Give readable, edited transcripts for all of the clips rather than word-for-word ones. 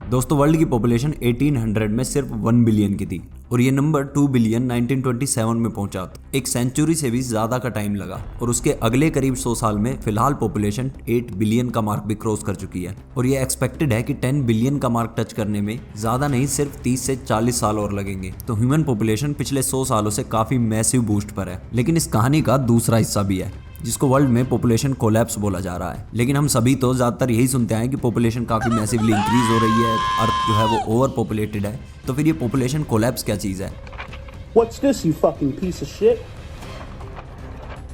दोस्तों वर्ल्ड की पॉपुलेशन 1800 में सिर्फ 1 बिलियन की थी और ये नंबर 2 बिलियन 1927 में पहुंचा। एक सेंचुरी से भी ज्यादा का टाइम लगा और उसके अगले करीब 100 साल में फिलहाल पॉपुलेशन 8 बिलियन का मार्क भी क्रॉस कर चुकी है और ये एक्सपेक्टेड है कि 10 बिलियन का मार्क टच करने में ज्यादा नहीं सिर्फ 30 से 40 साल और लगेंगे। तो ह्यूमन पॉपुलेशन पिछले 100 सालों से काफी मैसिव बूस्ट पर है। लेकिन इस कहानी का दूसरा हिस्सा भी है जिसको वर्ल्ड में पॉपुलेशन कोलैप्स बोला जा रहा है। लेकिन हम सभी तो ज्यादातर यही सुनते हैं कि पॉपुलेशन काफी मैसिवली इंक्रीज हो रही है, अर्थ जो है वो ओवर पॉपुलेटेड है। तो फिर ये पॉपुलेशन कोलैप्स क्या चीज है? What's this, you fucking piece of shit?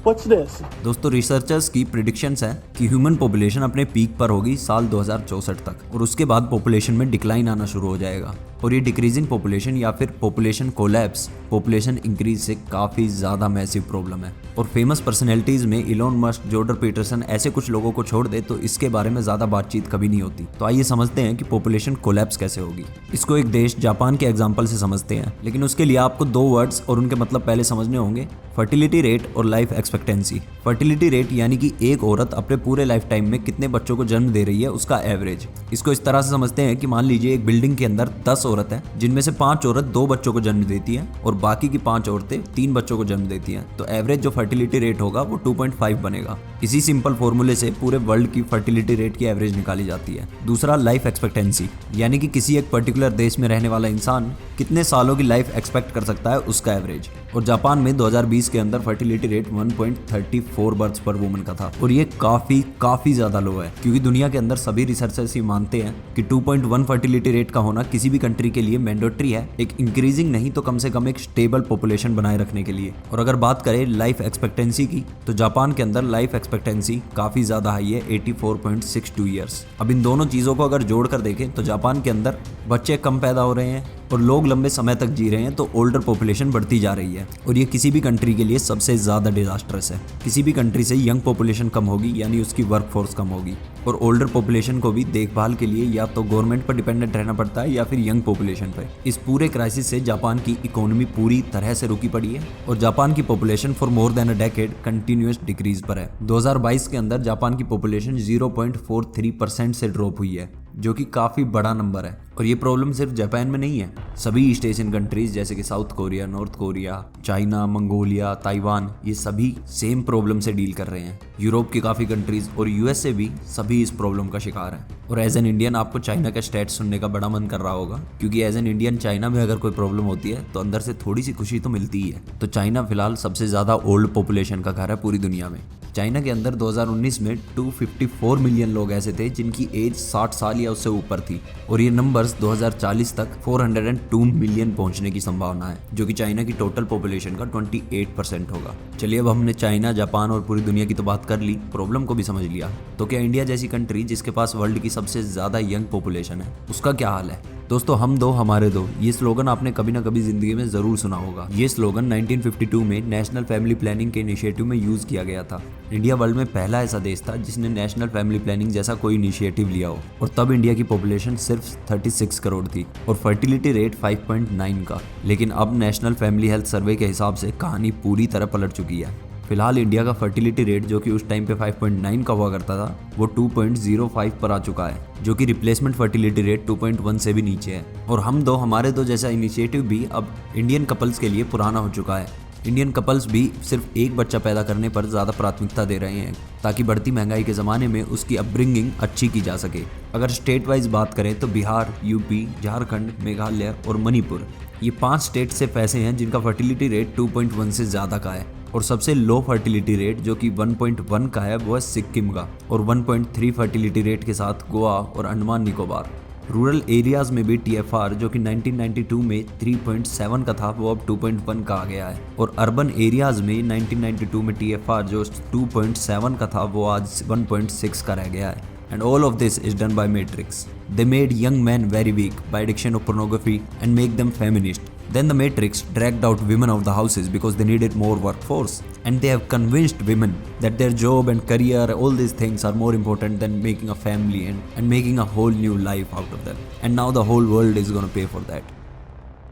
What's this? दोस्तों रिसर्चर्स की प्रिडिक्शंस है कि ह्यूमन पॉपुलेशन अपने पीक पर होगी साल 2064 तक और उसके बाद पॉपुलेशन में डिक्लाइन आना शुरू हो जाएगा। और ये डिक्रीजिंग पॉपुलेशन या फिर पॉपुलेशन कोलैप्स पॉपुलेशन इंक्रीज से काफी ज्यादा मैसिव प्रॉब्लम है। और फेमस पर्सनैलिटीज में इलोन मस्क, जॉर्डन पीटरसन ऐसे कुछ लोगों को छोड़ दे तो इसके बारे में ज्यादा बातचीत कभी नहीं होती। तो आइए समझते हैं कि पॉपुलेशन कोलैप्स कैसे होगी। इसको एक देश जापान के एग्जांपल से समझते हैं, लेकिन उसके लिए आपको दो वर्ड्स और उनके मतलब पहले समझने होंगे, फर्टिलिटी रेट और लाइफ एक्सपेक्टेंसी। फर्टिलिटी रेट यानी कि एक औरत अपने पूरे लाइफ टाइम में कितने बच्चों को जन्म दे रही है उसका एवरेज। इसको इस तरह से समझते हैं कि मान लीजिए एक बिल्डिंग के अंदर 10 औरत है जिनमें से 5 औरत 2 बच्चों को जन्म देती हैं और बाकी की 5 औरतें 3 बच्चों को जन्म देती हैं। तो एवरेज जो फर्टिलिटी रेट होगा वो 2.5 बनेगा। इसी सिंपल फॉर्मूले से पूरे वर्ल्ड की फर्टिलिटी रेट की एवरेज निकाली जाती है। दूसरा लाइफ एक्सपेक्टेंसी यानी कि किसी एक पर्टिकुलर देश में रहने वाला इंसान कितने सालों की लाइफ एक्सपेक्ट कर सकता है उसका एवरेज। और जापान में 2020 के अंदर फर्टिलिटी रेट 1.34 बर्थ्स पर वुमन का था और ये काफी ज्यादा लो है, क्योंकि दुनिया के अंदर सभी रिसर्चर्स ये मानते हैं कि 2.1 फर्टिलिटी रेट का होना किसी भी कंट्री के लिए मैंडेटरी है, एक इंक्रीजिंग नहीं तो कम से कम एक स्टेबल पॉपुलेशन बनाए रखने के लिए। और अगर बात करें लाइफ एक्सपेक्टेंसी की तो जापान के अंदर लाइफ एक्सपेक्टेंसी काफी ज्यादा हाई है, 84.62 ईयर्स। अब इन दोनों चीजों को अगर जोड़कर देखें तो जापान के अंदर बच्चे कम पैदा हो रहे हैं और लोग लंबे समय तक जी रहे हैं, तो ओल्डर पॉपुलेशन बढ़ती जा रही है और ये किसी भी कंट्री के लिए सबसे ज्यादा डिजास्टरस है। किसी भी कंट्री से यंग पॉपुलेशन कम होगी यानी उसकी वर्कफोर्स कम होगी और ओल्डर पॉपुलेशन को भी देखभाल के लिए या तो गवर्नमेंट पर डिपेंडेंट रहना पड़ता है या फिर यंग पॉपुलेशन पर। इस पूरे क्राइसिस से जापान की इकोनॉमी पूरी तरह से रुकी पड़ी है और जापान की population for more than a decade continuous decrease पर है। 2022 के अंदर जापान की पॉपुलेशन 0.43% से ड्रॉप हुई है, जो कि काफी बड़ा नंबर है। और ये प्रॉब्लम सिर्फ जापान में नहीं है, सभी ईस्ट एशियन कंट्रीज जैसे कि south Korea, north Korea, China, Mongolia, Taiwan, ये सभी सेम प्रॉब्लम से डील कर रहे हैं। यूरोप की काफी कंट्रीज और यूएसए भी सभी इस प्रॉब्लम का शिकार है। और एज एन इंडियन आपको चाइना का स्टैट्स सुनने का बड़ा मन कर रहा होगा, क्योंकि एज एन इंडियन चाइना में अगर कोई प्रॉब्लम होती है तो अंदर से थोड़ी सी खुशी तो मिलती ही है। तो चाइना फिलहाल सबसे ज्यादा ओल्ड पॉपुलेशन का घर है पूरी दुनिया में। चाइना के अंदर 2019 में 254 मिलियन लोग ऐसे थे जिनकी एज 60 साल या उससे ऊपर थी और ये नंबर्स 2040 तक 402 मिलियन पहुंचने की संभावना है, जो कि चाइना की टोटल पॉपुलेशन का 28% होगा। चलिए अब हमने चाइना, जापान और पूरी दुनिया की तो बात कर ली, प्रॉब्लम को भी समझ लिया। तो क्या इंडिया जैसी कंट्री जिसके पास वर्ल्ड की सबसे ज्यादा यंग पॉपुलेशन है उसका क्या हाल है? दोस्तों हम दो हमारे दो, ये स्लोगन आपने कभी ना कभी जिंदगी में जरूर सुना होगा। ये स्लोगन 1952 में नेशनल फैमिली प्लानिंग के इनिशिएटिव में यूज किया गया था। इंडिया वर्ल्ड में पहला ऐसा देश था जिसने नेशनल फैमिली प्लानिंग जैसा कोई इनिशिएटिव लिया हो और तब इंडिया की पॉपुलेशन सिर्फ 36 करोड़ थी और फर्टिलिटी रेट 5.9 का। लेकिन अब नेशनल फैमिली हेल्थ सर्वे के हिसाब से कहानी पूरी तरह पलट चुकी है। फिलहाल इंडिया का फर्टिलिटी रेट जो कि उस टाइम पे 5.9 का हुआ करता था वो 2.05 पर आ चुका है, जो कि रिप्लेसमेंट फर्टिलिटी रेट 2.1 से भी नीचे है। और हम दो हमारे दो जैसा इनिशिएटिव भी अब इंडियन कपल्स के लिए पुराना हो चुका है। इंडियन कपल्स भी सिर्फ एक बच्चा पैदा करने पर ज़्यादा प्राथमिकता दे रहे हैं ताकि बढ़ती महंगाई के ज़माने में उसकी अपब्रिंगिंग अच्छी की जा सके। अगर स्टेट वाइज बात करें तो बिहार, यूपी, झारखंड, मेघालय और मणिपुर, ये 5 स्टेट सिर्फ ऐसे हैं जिनका फर्टिलिटी रेट 2.1 से ज़्यादा का है। और सबसे लो फर्टिलिटी रेट जो कि 1.1 का है वो है सिक्किम का और 1.3 फर्टिलिटी रेट के साथ गोवा और अंडमान निकोबार। रूरल एरियाज में भी TFR जो कि 1992 में 3.7 का था वो अब 2.1 का आ गया है और अर्बन एरियाज में 1992 में TFR जो 2.7 का था वो आज 1.6 का रह गया है। And all of this is done by Matrix. They made young men very weak by addiction of pornography and make them feminist. Then the Matrix dragged out women of the houses because they needed more workforce. And they have convinced women that their job and career, all these things are more important than making a family and making a whole new life out of them. And now the whole world is going to pay for that.